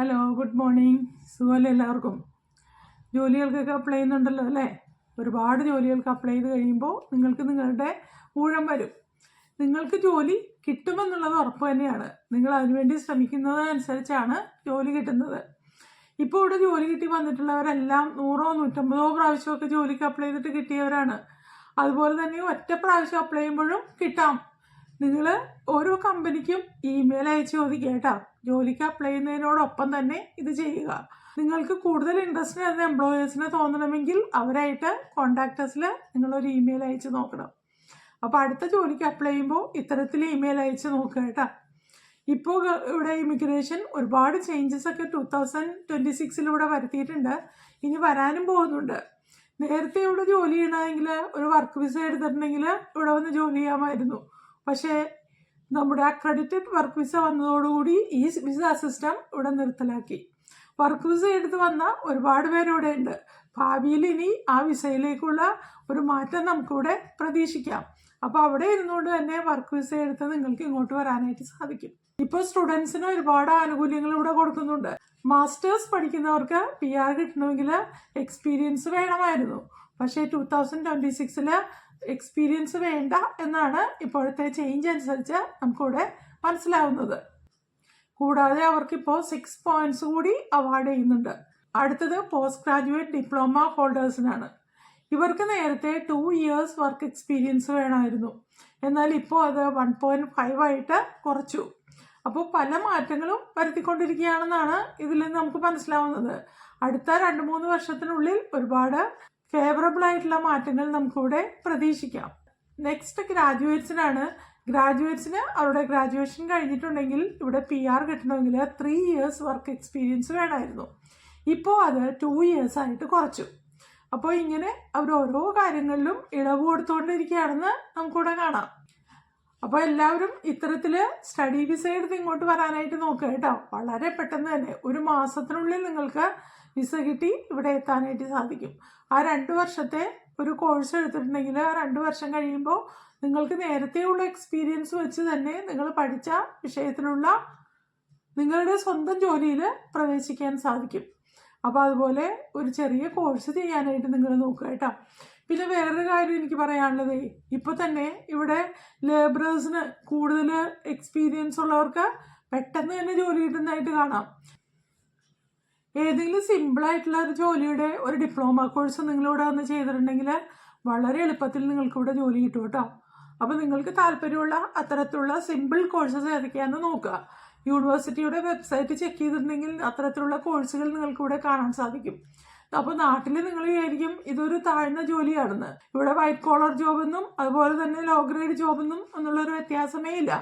Hello, good morning. സുഖമല്ലേ എല്ലാവർക്കും? ജോലികൾക്കൊക്കെ apply ചെയ്യുന്നുണ്ടല്ലോ അല്ലേ? ഒരുപാട് ജോലികൾക്ക് അപ്ലൈ ചെയ്ത് കഴിയുമ്പോൾ നിങ്ങൾക്ക് നിങ്ങളുടെ ഊഴം വരും. നിങ്ങൾക്ക് ജോലി കിട്ടുമെന്നുള്ളത് ഉറപ്പ് തന്നെയാണ്. നിങ്ങൾ അതിനുവേണ്ടി ശ്രമിക്കുന്നതനുസരിച്ചാണ് ജോലി കിട്ടുന്നത്. ഇപ്പോൾ ഇവിടെ ജോലി കിട്ടി വന്നിട്ടുള്ളവരെല്ലാം 100-150 പ്രാവശ്യമൊക്കെ ജോലിക്ക് അപ്ലൈ ചെയ്തിട്ട് കിട്ടിയവരാണ്. അതുപോലെ തന്നെ ഒറ്റ പ്രാവശ്യം അപ്ലൈ ചെയ്യുമ്പോഴും കിട്ടാം. നിങ്ങൾ ഓരോ കമ്പനിക്കും ഇമെയിൽ അയച്ച് ചോദിക്കുക കേട്ടോ. ജോലിക്ക് അപ്ലൈ ചെയ്യുന്നതിനോടൊപ്പം തന്നെ ഇത് ചെയ്യുക. നിങ്ങൾക്ക് കൂടുതൽ ഇൻട്രസ്റ്റ് ആയിരുന്ന എംപ്ലോയേഴ്സിനെ തോന്നണമെങ്കിൽ അവരായിട്ട് കോണ്ടാക്ടേഴ്സിൽ നിങ്ങളൊരു ഇമെയിൽ അയച്ച് നോക്കണം. അപ്പോൾ അടുത്ത ജോലിക്ക് അപ്ലൈ ചെയ്യുമ്പോൾ ഇത്തരത്തിൽ ഇമെയിൽ അയച്ച് നോക്കുക കേട്ടോ. ഇപ്പോൾ ഇവിടെ ഇമിഗ്രേഷൻ ഒരുപാട് ചേഞ്ചസ് ഒക്കെ 2026 വരുത്തിയിട്ടുണ്ട്. ഇനി വരാനും പോകുന്നുണ്ട്. നേരത്തെ ഇവിടെ ജോലി ചെയ്യണമെങ്കിൽ ഒരു വർക്ക് വിസ എടുത്തിട്ടുണ്ടെങ്കിൽ ഇവിടെ വന്ന് ജോലി ചെയ്യാമായിരുന്നു. പക്ഷേ നമ്മുടെ അക്രഡിറ്റഡ് വർക്ക് വിസ വന്നതോടുകൂടി ഈ വിസ സിസ്റ്റം ഇവിടെ നിർത്തലാക്കി. വർക്ക് വിസ എടുത്ത് വന്ന ഒരുപാട് പേരിവിടെ ഉണ്ട്. ഭാവിയിൽ ഇനി ആ വിസയിലേക്കുള്ള ഒരു മാറ്റം നമുക്കിവിടെ പ്രതീക്ഷിക്കാം. അപ്പോൾ അവിടെ ഇരുന്നുകൊണ്ട് തന്നെ വർക്ക് വിസ എടുത്ത് നിങ്ങൾക്ക് ഇങ്ങോട്ട് വരാനായിട്ട് സാധിക്കും. ഇപ്പോൾ സ്റ്റുഡൻസിന് ഒരുപാട് ആനുകൂല്യങ്ങൾ ഇവിടെ കൊടുക്കുന്നുണ്ട്. മാസ്റ്റേഴ്സ് പഠിക്കുന്നവർക്ക് PR കിട്ടണമെങ്കിൽ എക്സ്പീരിയൻസ് വേണമായിരുന്നു. പക്ഷേ 2026 എക്സ്പീരിയൻസ് വേണ്ട എന്നാണ് ഇപ്പോഴത്തെ ചേഞ്ച് അനുസരിച്ച് നമുക്കിവിടെ മനസ്സിലാവുന്നത്. കൂടാതെ അവർക്കിപ്പോൾ 6 പോയിന്റ്സ് കൂടി അവാർഡ് ചെയ്യുന്നുണ്ട്. അടുത്തത് പോസ്റ്റ് ഗ്രാജുവേറ്റ് ഡിപ്ലോമ ഹോൾഡേഴ്സിനാണ്. ഇവർക്ക് നേരത്തെ 2 years വർക്ക് എക്സ്പീരിയൻസ് വേണമായിരുന്നു. എന്നാൽ ഇപ്പോൾ അത് 1.5 ആയിട്ട് കുറച്ചു. അപ്പോൾ പല മാറ്റങ്ങളും വരുത്തിക്കൊണ്ടിരിക്കുകയാണെന്നാണ് ഇതിൽ നിന്ന് നമുക്ക് മനസ്സിലാവുന്നത്. അടുത്ത 2-3 വർഷത്തിനുള്ളിൽ ഒരുപാട് ഫേവറബിൾ ആയിട്ടുള്ള മാറ്റങ്ങൾ നമുക്കിവിടെ പ്രതീക്ഷിക്കാം. നെക്സ്റ്റ് ഗ്രാജുവേറ്റ്സിനാണ്. ഗ്രാജുവേറ്റ്സിന് അവരുടെ ഗ്രാജുവേഷൻ കഴിഞ്ഞിട്ടുണ്ടെങ്കിൽ ഇവിടെ PR കിട്ടണമെങ്കിൽ 3 years വർക്ക് എക്സ്പീരിയൻസ് വേണമായിരുന്നു. ഇപ്പോൾ അത് 2 years ആയിട്ട് കുറച്ചു. അപ്പോൾ ഇങ്ങനെ അവർ ഓരോ കാര്യങ്ങളിലും ഇളവ് കൊടുത്തുകൊണ്ടിരിക്കുകയാണെന്ന് നമുക്കിവിടെ കാണാം. അപ്പോൾ എല്ലാവരും ഇത്തരത്തിൽ സ്റ്റഡി വിസ എടുത്ത് ഇങ്ങോട്ട് വരാനായിട്ട് നോക്കുക കേട്ടോ. വളരെ പെട്ടെന്ന് തന്നെ 1 മാസത്തിനുള്ളിൽ നിങ്ങൾക്ക് വിസ കിട്ടി ഇവിടെ എത്താനായിട്ട് സാധിക്കും. ആ 2 വർഷത്തെ ഒരു കോഴ്സ് എടുത്തിട്ടുണ്ടെങ്കിൽ ആ 2 വർഷം കഴിയുമ്പോൾ നിങ്ങൾക്ക് നേരത്തെയുള്ള എക്സ്പീരിയൻസ് വെച്ച് തന്നെ നിങ്ങൾ പഠിച്ച വിഷയത്തിലുള്ള നിങ്ങളുടെ സ്വന്തം ജോലിയിൽ പ്രവേശിക്കാൻ സാധിക്കും. അപ്പോൾ അതുപോലെ ഒരു ചെറിയ കോഴ്സ് ചെയ്യാനായിട്ട് നിങ്ങൾ നോക്കുക കേട്ടോ. പിന്നെ വേറൊരു കാര്യം എനിക്ക് പറയാനുള്ളത്, ഇപ്പോൾ തന്നെ ഇവിടെ ലേബറേഴ്സിന് കൂടുതൽ എക്സ്പീരിയൻസ് ഉള്ളവർക്ക് പെട്ടെന്ന് തന്നെ ജോലി കിട്ടുന്നതായിട്ട് കാണാം. ഏതെങ്കിലും സിമ്പിളായിട്ടുള്ള ഒരു ജോലിയുടെ ഒരു ഡിപ്ലോമ കോഴ്സ് നിങ്ങളിവിടെ വന്ന് ചെയ്തിട്ടുണ്ടെങ്കിൽ വളരെ എളുപ്പത്തിൽ നിങ്ങൾക്കിവിടെ ജോലി കിട്ടും കേട്ടോ. അപ്പോൾ നിങ്ങൾക്ക് താല്പര്യമുള്ള അത്തരത്തിലുള്ള സിമ്പിൾ കോഴ്സസ് ഏതൊക്കെയാണെന്ന് നോക്കുക. യൂണിവേഴ്സിറ്റിയുടെ വെബ്സൈറ്റ് ചെക്ക് ചെയ്തിട്ടുണ്ടെങ്കിൽ അത്തരത്തിലുള്ള കോഴ്സുകൾ നിങ്ങൾക്കിവിടെ കാണാൻ സാധിക്കും. അപ്പോൾ നാട്ടിൽ നിങ്ങൾ വിചാരിക്കും ഇതൊരു താഴ്ന്ന ജോലിയാണെന്ന്. ഇവിടെ വൈറ്റ് കോളർ ജോബെന്നും അതുപോലെ തന്നെ ലോ ഗ്രേഡ് ജോബെന്നും എന്നുള്ളൊരു വ്യത്യാസമേ ഇല്ല.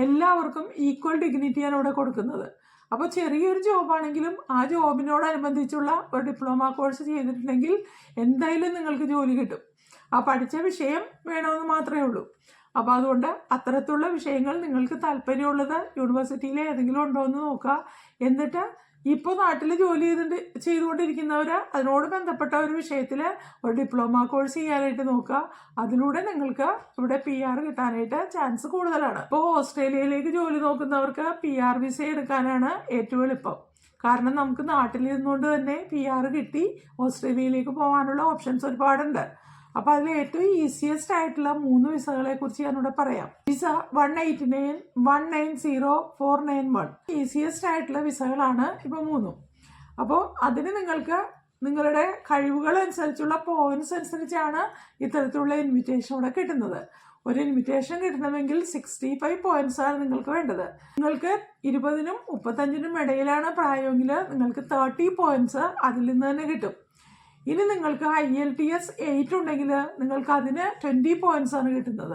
എല്ലാവർക്കും ഈക്വൽ ഡിഗ്നിറ്റിയാണ് ഇവിടെ കൊടുക്കുന്നത്. അപ്പോൾ ചെറിയൊരു ജോബാണെങ്കിലും ആ ജോബിനോടനുബന്ധിച്ചുള്ള ഒരു ഡിപ്ലോമ കോഴ്സ് ചെയ്തിട്ടുണ്ടെങ്കിൽ എന്തായാലും നിങ്ങൾക്ക് ജോലി കിട്ടും. ആ പഠിച്ച വിഷയം വേണമെന്ന് മാത്രമേ ഉള്ളൂ. അപ്പോൾ അതുകൊണ്ട് അത്തരത്തിലുള്ള വിഷയങ്ങൾ നിങ്ങൾക്ക് താല്പര്യമുള്ളത് യൂണിവേഴ്സിറ്റിയിൽ ഏതെങ്കിലും ഉണ്ടോ എന്ന് നോക്കുക. എന്നിട്ട് ഇപ്പോൾ നാട്ടിൽ ജോലി ചെയ്തുകൊണ്ടിരിക്കുന്നവർ അതിനോട് ബന്ധപ്പെട്ട ഒരു വിഷയത്തിൽ ഒരു ഡിപ്ലോമ കോഴ്സ് ചെയ്യാനായിട്ട് നോക്കുക. അതിലൂടെ നിങ്ങൾക്ക് ഇവിടെ PR കിട്ടാനായിട്ട് ചാൻസ് കൂടുതലാണ്. ഇപ്പോൾ ഓസ്ട്രേലിയയിലേക്ക് ജോലി നോക്കുന്നവർക്ക് PR വിസ എടുക്കാനാണ് ഏറ്റവും എളുപ്പം. കാരണം നമുക്ക് നാട്ടിലിരുന്നുകൊണ്ട് തന്നെ PR കിട്ടി ഓസ്ട്രേലിയയിലേക്ക് പോകാനുള്ള ഓപ്ഷൻസ് ഒരുപാടുണ്ട്. അപ്പോൾ അതിൽ ഏറ്റവും ഈസിയസ്റ്റ് ആയിട്ടുള്ള 3 വിസകളെ കുറിച്ച് ഞാനിവിടെ പറയാം. വിസ 189, 190, 491 ഈസിയസ്റ്റ് ആയിട്ടുള്ള വിസകളാണ് ഇപ്പോൾ 3. അപ്പോൾ അതിന് നിങ്ങൾക്ക് നിങ്ങളുടെ കഴിവുകൾ അനുസരിച്ചുള്ള പോയിന്റ്സ് അനുസരിച്ചാണ് ഇത്തരത്തിലുള്ള ഇൻവിറ്റേഷൻ ഇവിടെ കിട്ടുന്നത്. ഒരു ഇൻവിറ്റേഷൻ കിട്ടണമെങ്കിൽ 65 പോയിന്റ്സ് ആണ് നിങ്ങൾക്ക് വേണ്ടത്. നിങ്ങൾക്ക് 20-നും 35-നും ഇടയിലാണ് പ്രായമെങ്കിൽ നിങ്ങൾക്ക് 30 പോയിന്റ്സ് അതിൽ നിന്ന് തന്നെ കിട്ടും. ഇനി നിങ്ങൾക്ക് IELTS 8 ഉണ്ടെങ്കിൽ നിങ്ങൾക്ക് അതിന് 20 പോയിന്റ്സ് ആണ് കിട്ടുന്നത്.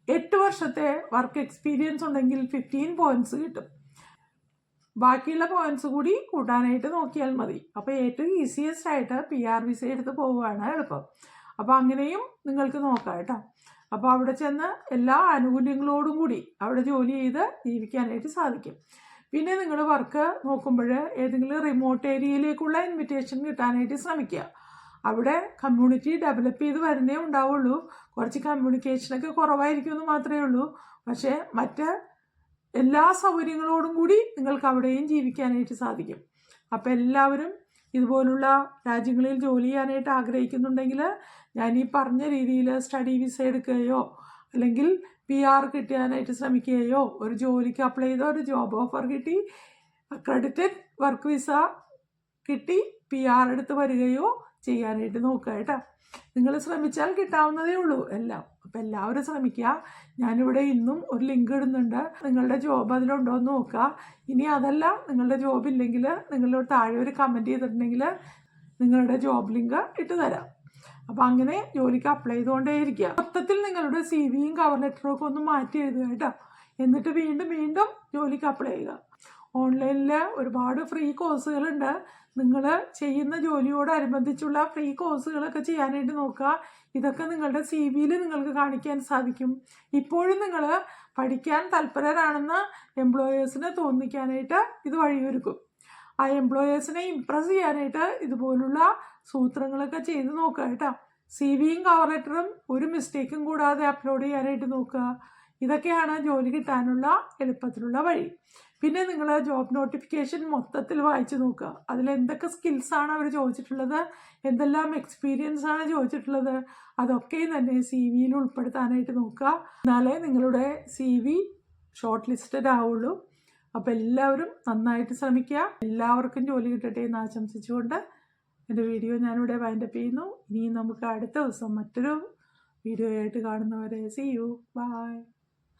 8 വർഷത്തെ വർക്ക് എക്സ്പീരിയൻസ് ഉണ്ടെങ്കിൽ 15 പോയിന്റ്സ് കിട്ടും. ബാക്കിയുള്ള പോയിന്റ്സ് കൂടി കൂട്ടാനായിട്ട് നോക്കിയാൽ മതി. അപ്പോൾ ഏറ്റവും ഈസിയസ്റ്റ് ആയിട്ട് PR വിസ എടുത്ത് പോവുകയാണ് എളുപ്പം. അപ്പോൾ അങ്ങനെയും നിങ്ങൾക്ക് നോക്കാം കേട്ടോ. അപ്പോൾ അവിടെ ചെന്ന് എല്ലാ ആനുകൂല്യങ്ങളോടും കൂടി അവിടെ ജോലി ചെയ്ത് ജീവിക്കാനായിട്ട് സാധിക്കും. പിന്നെ നിങ്ങൾ വർക്ക് നോക്കുമ്പോൾ ഏതെങ്കിലും റിമോട്ട് ഏരിയയിലേക്കുള്ള ഇൻവിറ്റേഷൻ കിട്ടാനായിട്ട് ശ്രമിക്കുക. അവിടെ കമ്മ്യൂണിറ്റി ഡെവലപ്പ് ചെയ്ത് വരുന്നേ ഉണ്ടാവുള്ളൂ. കുറച്ച് കമ്മ്യൂണിക്കേഷനൊക്കെ കുറവായിരിക്കുമെന്ന് മാത്രമേ ഉള്ളൂ. പക്ഷേ മറ്റ് എല്ലാ സൗകര്യങ്ങളോടും കൂടി നിങ്ങൾക്ക് അവിടെയും ജീവിക്കാനായിട്ട് സാധിക്കും. അപ്പോൾ എല്ലാവരും ഇതുപോലുള്ള രാജ്യങ്ങളിൽ ജോലി ചെയ്യാനായിട്ട് ആഗ്രഹിക്കുന്നുണ്ടെങ്കിൽ ഞാൻ ഈ പറഞ്ഞ രീതിയിൽ സ്റ്റഡി വിസ എടുക്കുകയോ അല്ലെങ്കിൽ PR കിട്ടാനായിട്ട് ശ്രമിക്കുകയോ ഒരു ജോലിക്ക് അപ്ലൈ ചെയ്തോ ഒരു ജോബ് ഓഫർ കിട്ടി അക്രഡിറ്റഡ് വർക്ക് വിസ കിട്ടി PR എടുത്ത് വരികയോ ചെയ്യാനായിട്ട് നോക്കുക കേട്ടോ. നിങ്ങൾ ശ്രമിച്ചാൽ കിട്ടാവുന്നതേ ഉള്ളൂ എല്ലാം. അപ്പോൾ എല്ലാവരും ശ്രമിക്കുക. ഞാനിവിടെ ഇന്നും ഒരു ലിങ്ക് ഇടുന്നുണ്ട്, നിങ്ങളുടെ ജോബ് അതിലുണ്ടോ എന്ന് നോക്കുക. ഇനി അതല്ല, നിങ്ങളുടെ ജോബ് ഇല്ലെങ്കിൽ നിങ്ങളോട് താഴെ ഒരു കമൻറ്റ് ചെയ്തിട്ടുണ്ടെങ്കിൽ നിങ്ങളുടെ ജോബ് ലിങ്ക് ഇട്ട് തരാം. അപ്പോൾ അങ്ങനെ ജോലിക്ക് അപ്ലൈ ചെയ്തുകൊണ്ടേയിരിക്കുക. മൊത്തത്തിൽ നിങ്ങളുടെ CV-യും കവർ ലെറ്ററും ഒക്കെ ഒന്ന് മാറ്റി എഴുതുക കേട്ടോ. എന്നിട്ട് വീണ്ടും ജോലിക്ക് അപ്ലൈ ചെയ്യുക. ഓൺലൈനിൽ ഒരുപാട് ഫ്രീ കോഴ്സുകളുണ്ട്. നിങ്ങൾ ചെയ്യുന്ന ജോലിയോടനുബന്ധിച്ചുള്ള ഫ്രീ കോഴ്സുകളൊക്കെ ചെയ്യാനായിട്ട് നോക്കുക. ഇതൊക്കെ നിങ്ങളുടെ CV-യിൽ നിങ്ങൾക്ക് കാണിക്കാൻ സാധിക്കും. ഇപ്പോഴും നിങ്ങൾ പഠിക്കാൻ തൽപരരാണെന്ന് എംപ്ലോയേഴ്സിനെ തോന്നിക്കാനായിട്ട് ഇത് വഴിയൊരുക്കും. ആ എംപ്ലോയേഴ്സിനെ ഇംപ്രസ് ചെയ്യാനായിട്ട് ഇതുപോലുള്ള സൂത്രങ്ങളൊക്കെ ചെയ്ത് നോക്കുക കേട്ടോ. CV-യും കവർ ലെറ്ററും ഒരു മിസ്റ്റേക്കും കൂടാതെ അപ്ലോഡ് ചെയ്യാനായിട്ട് നോക്കുക. ഇതൊക്കെയാണ് ജോലി കിട്ടാനുള്ള എളുപ്പത്തിലുള്ള വഴി. പിന്നെ നിങ്ങൾ ജോബ് നോട്ടിഫിക്കേഷൻ മൊത്തത്തിൽ വായിച്ച് നോക്കുക. അതിൽ എന്തൊക്കെ സ്കിൽസാണ് അവർ ചോദിച്ചിട്ടുള്ളത്, എന്തെല്ലാം എക്സ്പീരിയൻസ് ആണ് ചോദിച്ചിട്ടുള്ളത്, അതൊക്കെ തന്നെ CV-യിൽ ഉൾപ്പെടുത്താനായിട്ട് നോക്കുക. എന്നാലേ നിങ്ങളുടെ CV ഷോർട്ട് ലിസ്റ്റഡ് ആവുള്ളൂ. അപ്പോൾ എല്ലാവരും നന്നായിട്ട് ശ്രമിക്കുക. എല്ലാവർക്കും ജോലി കിട്ടട്ടെ എന്ന് ആശംസിച്ചുകൊണ്ട് എൻ്റെ വീഡിയോ ഞാനിവിടെ വൈൻഡപ്പ് ചെയ്യുന്നു. ഇനിയും നമുക്ക് അടുത്ത ദിവസം മറ്റൊരു വീഡിയോ ആയിട്ട് കാണുന്നവരെ see you. Bye.